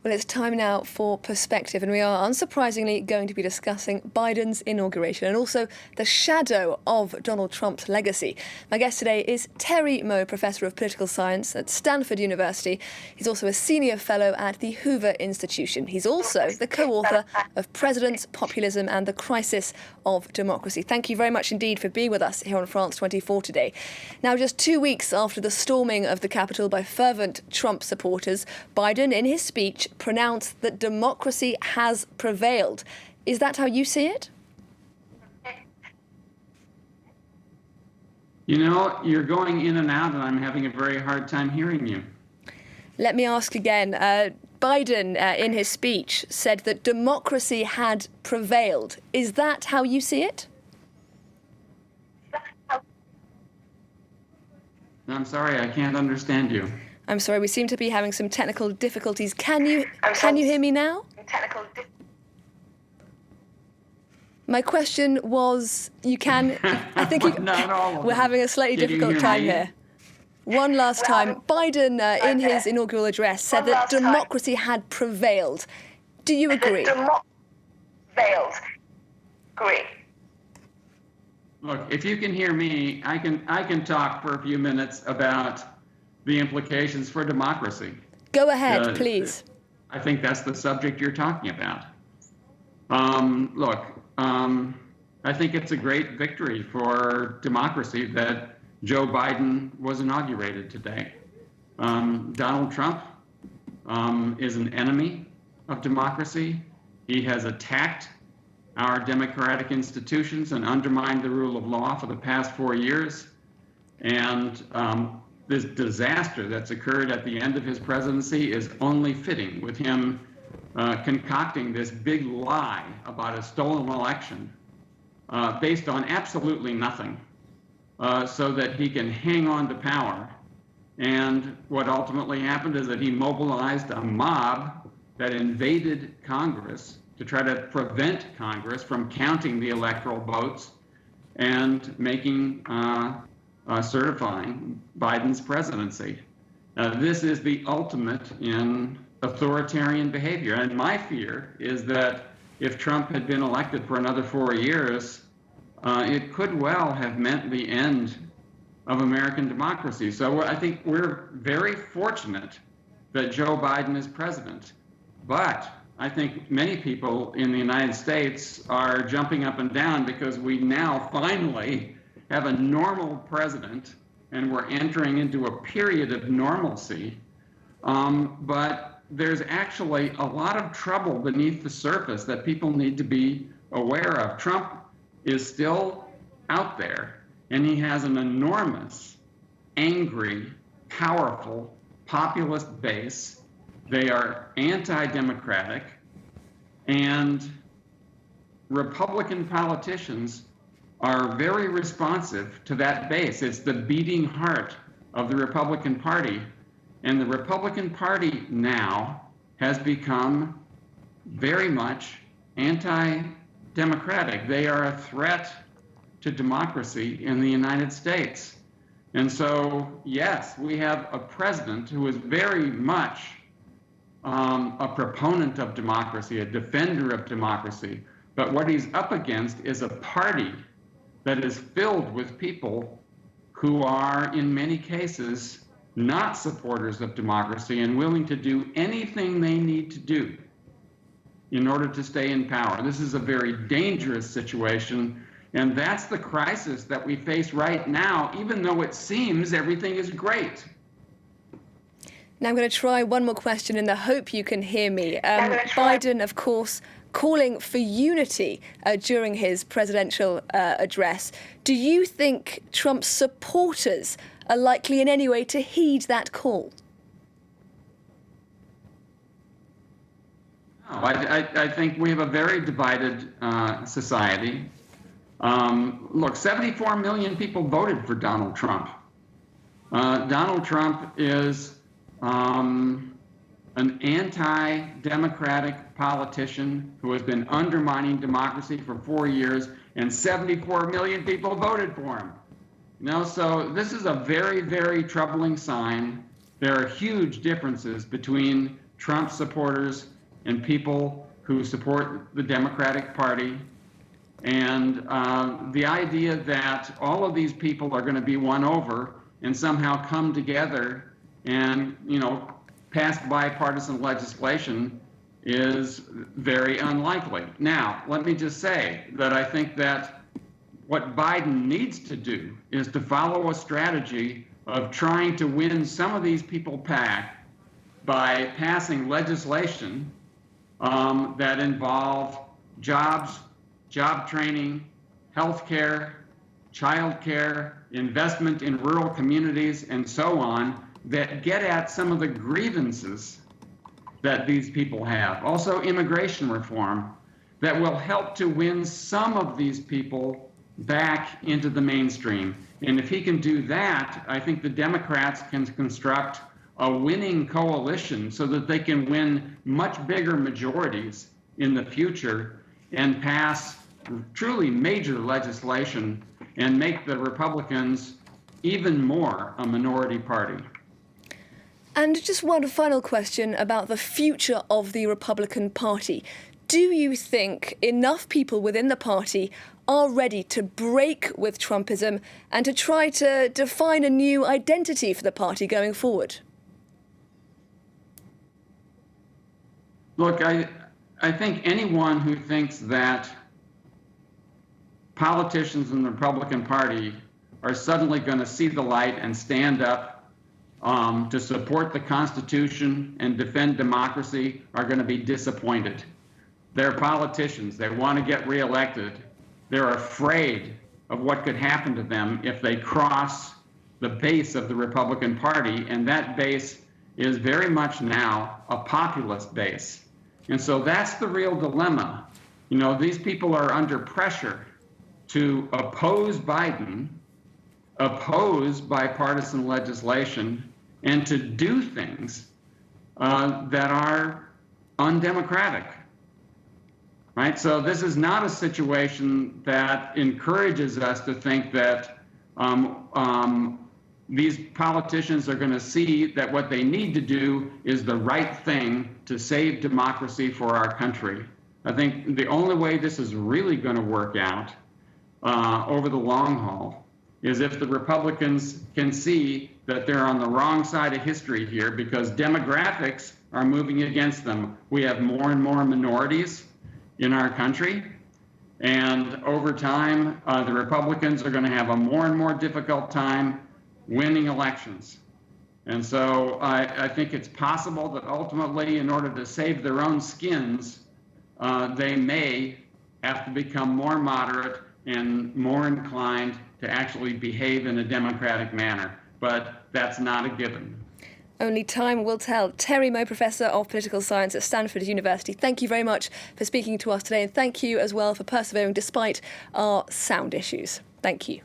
Well, it's time now for perspective, and we are unsurprisingly going to be discussing Biden's inauguration and also the shadow of Donald Trump's legacy. My guest today is Terry Moe, Professor of Political Science at Stanford University. He's also a senior fellow at the Hoover Institution. He's also the co-author of Presidents, Populism and the Crisis of Democracy. Thank you very much indeed for being with us here on France 24 today. Now, just 2 weeks after the storming of the Capitol by fervent Trump supporters, Biden, in his speech, pronounced that democracy has prevailed. Is that how you see it? You know, you're going in and out, and I'm having a very hard time hearing you. Let me ask again. Biden, in his speech, said that democracy had prevailed. Is that how you see it? I'm sorry, I can't understand you. I'm sorry, we seem to be having some technical difficulties. Can you hear me now? My question was, I think we're having a slightly difficult time here. One last time, Biden, in his inaugural address, said that democracy had prevailed. Do you agree? Prevailed. Agree. Look, if you can hear me, I can talk for a few minutes about the implications for democracy. Go ahead, please. I think that's the subject you're talking about. I think it's a great victory for democracy that Joe Biden was inaugurated today. Donald Trump is an enemy of democracy. He has attacked our democratic institutions and undermined the rule of law for the past 4 years. And this disaster that's occurred at the end of his presidency is only fitting, with him concocting this big lie about a stolen election based on absolutely nothing, so that he can hang on to power. And what ultimately happened is that he mobilized a mob that invaded Congress to try to prevent Congress from counting the electoral votes and certifying Biden's presidency. This is the ultimate in authoritarian behavior. And my fear is that if Trump had been elected for another 4 years, it could well have meant the end of American democracy. So I think we're very fortunate that Joe Biden is president. But I think many people in the United States are jumping up and down because we now finally have a normal president and we're entering into a period of normalcy. But there's actually a lot of trouble beneath the surface that people need to be aware of. Trump is still out there, and he has an enormous, angry, powerful, populist base. They are anti-democratic, and Republican politicians are very responsive to that base. It's the beating heart of the Republican Party. And the Republican Party now has become very much anti-democratic. They are a threat to democracy in the United States. And so, yes, we have a president who is very much a proponent of democracy, a defender of democracy. But what he's up against is a party that is filled with people who are, in many cases, not supporters of democracy and willing to do anything they need to do in order to stay in power. This is a very dangerous situation, and that's the crisis that we face right now, even though it seems everything is great. Now I'm going to try one more question in the hope you can hear me. Biden, of course, calling for unity during his presidential address. Do you think Trump's supporters are likely in any way to heed that call? No, I think we have a very divided society. Look, 74 million people voted for Donald Trump. Donald Trump is an anti-democratic politician who has been undermining democracy for 4 years, and 74 million people voted for him. So this is a very, very troubling sign. There are huge differences between Trump supporters and people who support the Democratic Party. And the idea that all of these people are going to be won over and somehow come together and, pass bipartisan legislation is very unlikely. Now, let me just say that I think that what Biden needs to do is to follow a strategy of trying to win some of these people back by passing legislation that involve jobs, job training, health care, child care, investment in rural communities, and so on, that get at some of the grievances that these people have. Also, immigration reform that will help to win some of these people back into the mainstream. And if he can do that, I think the Democrats can construct a winning coalition so that they can win much bigger majorities in the future and pass truly major legislation and make the Republicans even more a minority party. And just one final question about the future of the Republican Party. Do you think enough people within the party are ready to break with Trumpism and to try to define a new identity for the party going forward? Look, I think anyone who thinks that politicians in the Republican Party are suddenly going to see the light and stand up to support the Constitution and defend democracy are going to be disappointed. They're politicians. They want to get reelected. They're afraid of what could happen to them if they cross the base of the Republican Party, and that base is very much now a populist base. And so that's the real dilemma. These people are under pressure to oppose Biden, oppose bipartisan legislation, and to do things that are undemocratic, right? So this is not a situation that encourages us to think that these politicians are going to see that what they need to do is the right thing to save democracy for our country. I think the only way this is really going to work out over the long haul is if the Republicans can see that they're on the wrong side of history here because demographics are moving against them. We have more and more minorities in our country, and over time, the Republicans are going to have a more and more difficult time winning elections. And so I think it's possible that ultimately, in order to save their own skins, they may have to become more moderate and more inclined to actually behave in a democratic manner. But that's not a given. Only time will tell. Terry Moe, Professor of Political Science at Stanford University, thank you very much for speaking to us today, and thank you as well for persevering despite our sound issues. Thank you.